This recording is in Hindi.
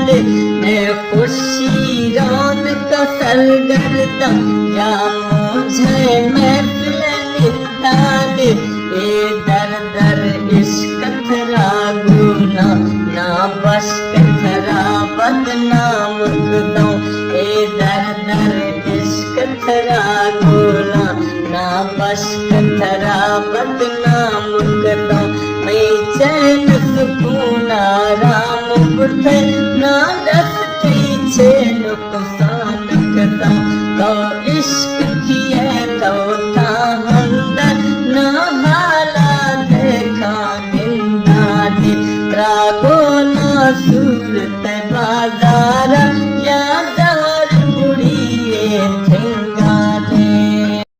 दे खुशी रौनक सरगर्दा या मुझे महफिल निंदा दे दर दर इश्क थरा गुना ना बस थरा बदनाम कदों दर दर इश्क थरा गुना ना बस थरा बदनाम कदों मैं चैन सुकून आराम बुठे ना रस थी छे नुकसान कदों तो इश्क किए तो था हमदर ना हाला देखा निंदा दे रागो ना सूरत बाजार या